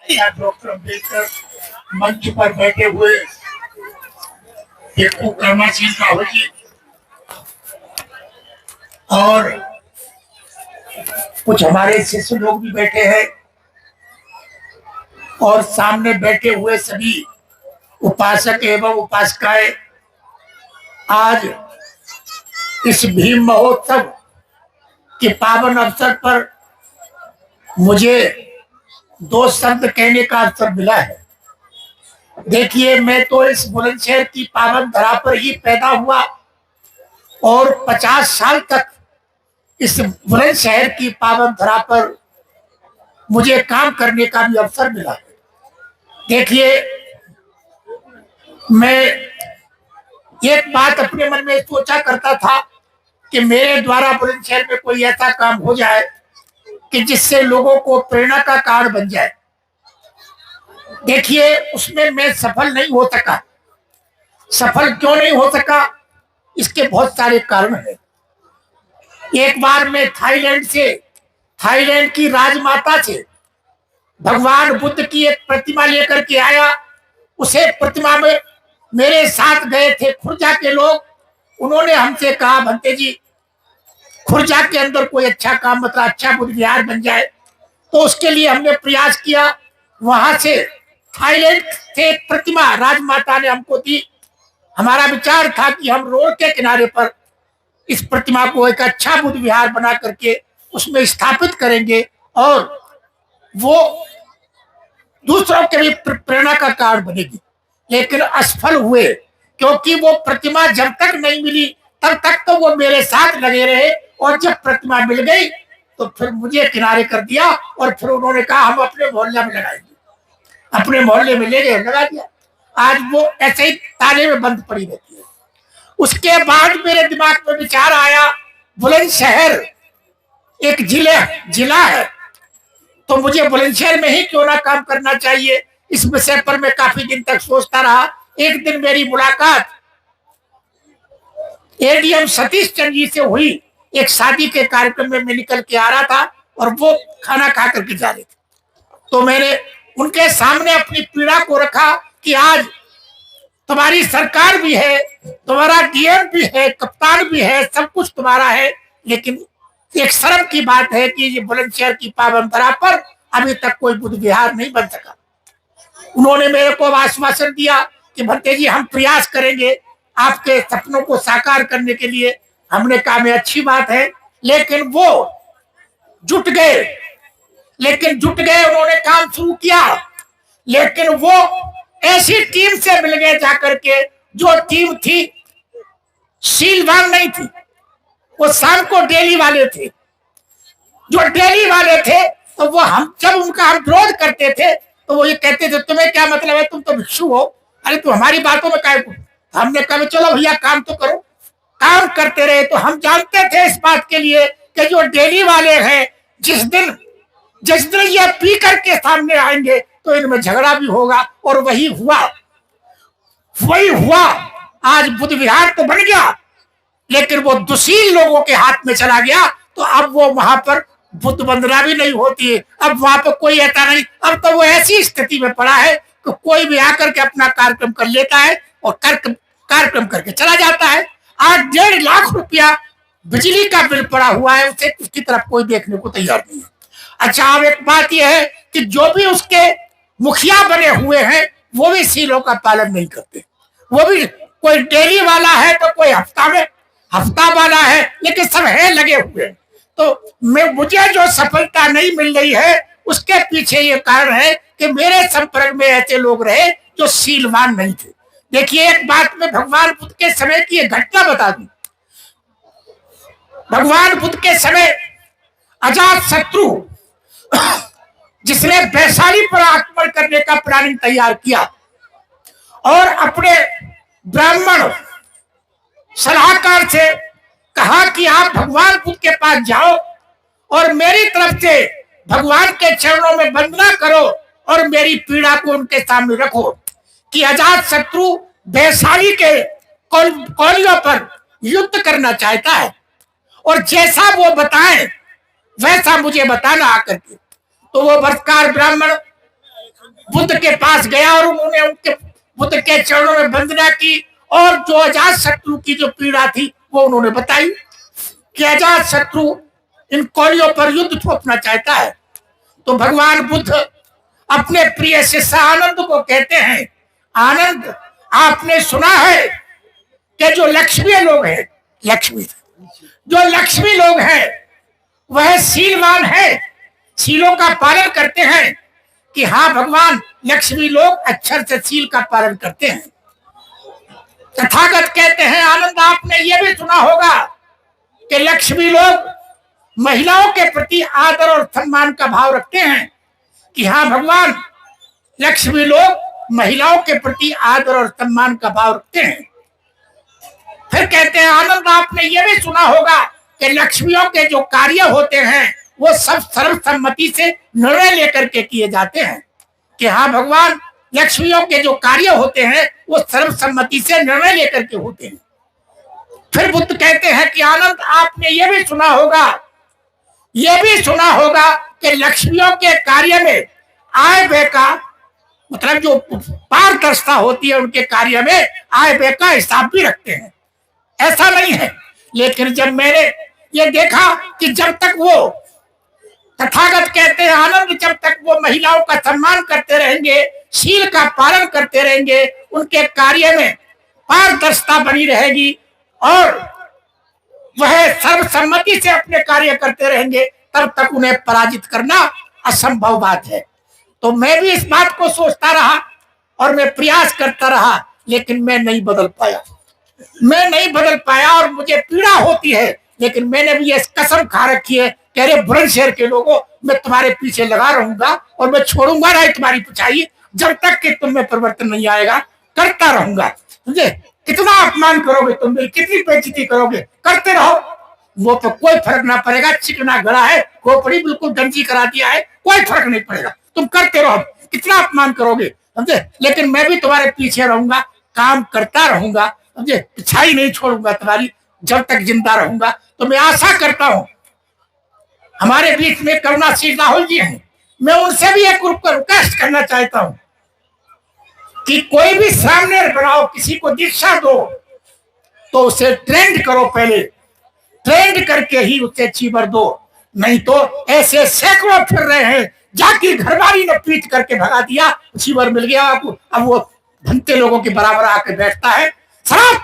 या डॉक्टर अम्बेडकर मंच पर बैठे हुए एक कर्माशील राहुल जी और कुछ हमारे शिष्य लोग भी बैठे हैं और सामने बैठे हुए सभी उपासक एवं उपासिकाएं आज इस भीम महोत्सव के पावन अवसर पर मुझे दो शब्द कहने का अवसर मिला है। देखिए, मैं तो इस बुलंदशहर की पावन धरा पर ही पैदा हुआ और 50 साल तक इस बुलंदशहर की पावन धरा पर मुझे काम करने का भी अवसर मिला है। देखिए, मैं एक बात अपने मन में सोचा करता था कि मेरे द्वारा बुलंदशहर में कोई ऐसा काम हो जाए कि जिससे लोगों को प्रेरणा का कारण बन जाए। देखिए, उसमें मैं सफल नहीं हो सका। सफल क्यों नहीं हो सका? इसके बहुत सारे कारण हैं। एक बार मैं थाईलैंड की राजमाता से भगवान बुद्ध की एक प्रतिमा लेकर के आया। उसे प्रतिमा में मेरे साथ गए थे खुर्जा के लोग। उन्होंने हमसे कहा, भंते जी, खुर्जा के अंदर कोई अच्छा काम, मतलब अच्छा बुद्ध विहार बन जाए। तो उसके लिए हमने प्रयास किया। वहां से थाईलैंड से एक प्रतिमा राजमाता ने हमको दी। हमारा विचार था कि हम रोड के किनारे पर इस प्रतिमा को एक अच्छा बुद्ध विहार बना करके उसमें स्थापित करेंगे और वो दूसरों के लिए प्रेरणा का कारण बनेगी। लेकिन असफल हुए, क्योंकि वो प्रतिमा जब तक नहीं मिली तब तक तो वो मेरे साथ लगे रहे और जब प्रतिमा मिल गई तो फिर मुझे किनारे कर दिया और फिर उन्होंने कहा हम अपने मोहल्ले में लगाएंगे। अपने मोहल्ले में ले गए, लगा दिया। आज वो ऐसे ही ताले में बंद पड़ी रहती है। उसके बाद मेरे दिमाग में विचार आया, बुलंदशहर एक जिला है, तो मुझे बुलंदशहर में ही क्यों ना काम करना चाहिए। इस विषय पर मैं काफी दिन तक सोचता रहा। एक दिन मेरी मुलाकात एडीएम सतीश चंद्र जी से हुई। एक शादी के कार्यक्रम में मैं निकल के आ रहा था और वो खाना खा करके जा रहे थे। तो मैंने उनके सामने अपनी पीड़ा को रखा कि आज तुम्हारी सरकार भी है, तुम्हारा डीएम भी है, कप्तान भी है, सब कुछ तुम्हारा है, लेकिन एक शर्म की बात है कि ये बुलंदशहर की पावन धरा पर अभी तक कोई बुद्ध विहार नहीं बन सका। उन्होंने मेरे को आश्वासन दिया कि भंते जी, हम प्रयास करेंगे आपके सपनों को साकार करने के लिए। हमने कहा में अच्छी बात है, लेकिन वो जुट गए। उन्होंने काम शुरू किया, लेकिन वो ऐसी टीम से मिल गए जाकर के जो टीम थी शीलवान नहीं थी। वो शाम को डेली वाले थे। जो डेली वाले थे तो वो हम जब उनका हम विरोध करते थे तो वो ये कहते थे, तुम्हें क्या मतलब है, तुम तो भिक्षु हो, अरे तुम हमारी बातों में काहे। हमने कहा चलो भैया काम तो करो। काम करते रहे। तो हम जानते थे इस बात के लिए कि जो डेली वाले हैं, जिस दिन ये पी करके सामने आएंगे तो इनमें झगड़ा भी होगा, और वही हुआ। आज बुद्ध विहार तो बन गया, लेकिन वो दुशील लोगों के हाथ में चला गया। तो अब वो वहां पर बुद्ध वंदना भी नहीं होती है। अब वहां पर कोई ऐसा नहीं। अब तो वो ऐसी स्थिति में पड़ा है कि कोई भी आकर के अपना कार्यक्रम कर लेता है और कार्यक्रम करके चला जाता है। आज 1.5 लाख रुपया बिजली का बिल पड़ा हुआ है, उसे उसकी तरफ कोई देखने को तैयार नहीं है। अच्छा, अब एक बात यह है कि जो भी उसके मुखिया बने हुए हैं वो भी सीलों का पालन नहीं करते। वो भी कोई डेली वाला है तो कोई हफ्ता वाला है, लेकिन सब है लगे हुए। तो मुझे जो सफलता नहीं मिल रही है उसके पीछे ये कारण है कि मेरे संपर्क में ऐसे लोग रहे जो शीलवान नहीं थे। देखिए, एक बात में भगवान बुद्ध के समय की एक घटना बता दूं। भगवान बुद्ध के समय अजात शत्रु, जिसने वैशाली पर आक्रमण करने का प्लानिंग तैयार किया और अपने ब्राह्मण सलाहकार से कहा कि आप भगवान बुद्ध के पास जाओ और मेरी तरफ से भगवान के चरणों में वंदना करो और मेरी पीड़ा को उनके सामने रखो कि अजात शत्रु वैशाली के कॉलोनियों पर युद्ध करना चाहता है, और जैसा वो बताए वैसा मुझे बताना आकर के। तो वो भ्रष्टाचार ब्राह्मण बुद्ध के पास गया और उन्होंने उनके बुद्ध के चरणों में वंदना की और जो अजात शत्रु की जो पीड़ा थी वो उन्होंने बताई कि अजात शत्रु इन कौड़ियों पर युद्ध थोपना चाहता है। तो भगवान बुद्ध अपने प्रिय शिष्य आनंद को कहते हैं, आनंद आपने सुना है कि जो लक्ष्मी लोग हैं, जो लक्ष्मी लोग हैं वह शीलवान है, शीलों का पालन करते हैं। कि हाँ भगवान, लक्ष्मी लोग अक्षर से शील का पालन करते हैं। तथागत कहते हैं, आनंद आपने ये भी सुना होगा कि लक्ष्मी लोग महिलाओं के प्रति आदर और सम्मान का भाव रखते हैं। कि हाँ भगवान, लक्ष्मी लोग महिलाओं के प्रति आदर और सम्मान का भाव रखते हैं। फिर कहते हैं, आनंद आपने ये भी सुना होगा कि लक्ष्मियों के जो कार्य होते हैं वो सब सर्वसम्मति से निर्णय लेकर के किए जाते हैं। कि हाँ भगवान, लक्ष्मियों के जो कार्य होते हैं वो सर्वसम्मति से निर्णय लेकर के होते हैं। फिर बुद्ध कहते हैं कि आनंद आपने ये भी सुना होगा कि लक्ष्मियों के कार्य में आय व्यय का मतलब जो पारदर्शिता होती है उनके कार्य में आय व्यय का हिसाब भी रखते हैं। ऐसा नहीं है, लेकिन जब मैंने ये देखा कि जब तक वो तथागत कहते हैं, आनंद जब तक वो महिलाओं का सम्मान करते रहेंगे, शील का पालन करते रहेंगे, उनके कार्य में पारदर्शिता बनी रहेगी और वह सर्वसम्मति से अपने कार्य करते रहेंगे, तब तक उन्हें पराजित करना असंभव बात है। तो मैं भी इस बात को सोचता रहा और मैं प्रयास करता रहा, लेकिन मैं नहीं बदल पाया और मुझे पीड़ा होती है। लेकिन मैंने भी ये कसम खा रखी है कि अरे बुलंदशहर के लोगों, मैं तुम्हारे पीछे लगा रहूंगा और मैं छोड़ूंगा नहीं तुम्हारी पिछाई, जब तक कि तुम में परिवर्तन नहीं आएगा, करता रहूंगा। समझे? कितना अपमान करोगे तुम, कितनी बेइज्जती करोगे, करते रहो, वो तो कोई फर्क ना पड़ेगा। चिकना गड़ा है, खोपड़ी बिल्कुल गंजी करा दिया है, कोई फर्क नहीं पड़ेगा, तुम करते रहो, कितना अपमान करोगे, समझे? लेकिन मैं भी तुम्हारे पीछे रहूंगा, काम करता रहूंगा, समझे? पिछाई नहीं छोड़ूंगा तुम्हारी जब तक जिंदा रहूंगा। तो मैं आशा करता हूं, हमारे बीच में करुणाशील राहुल जी हैं, मैं उनसे भी एक रिक्वेस्ट करना चाहता हूं कि कोई भी सामने बनाओ, किसी को दीक्षा दो तो उसे ट्रेंड करो, पहले ट्रेंड करके ही उसे चीवर दो। नहीं तो ऐसे सैकड़ों फिर रहे हैं, जाके घरवाली ने पीट करके भगा दिया, चीवर मिल गया, अब वो भंते लोगों के बराबर आके बैठता है। शराब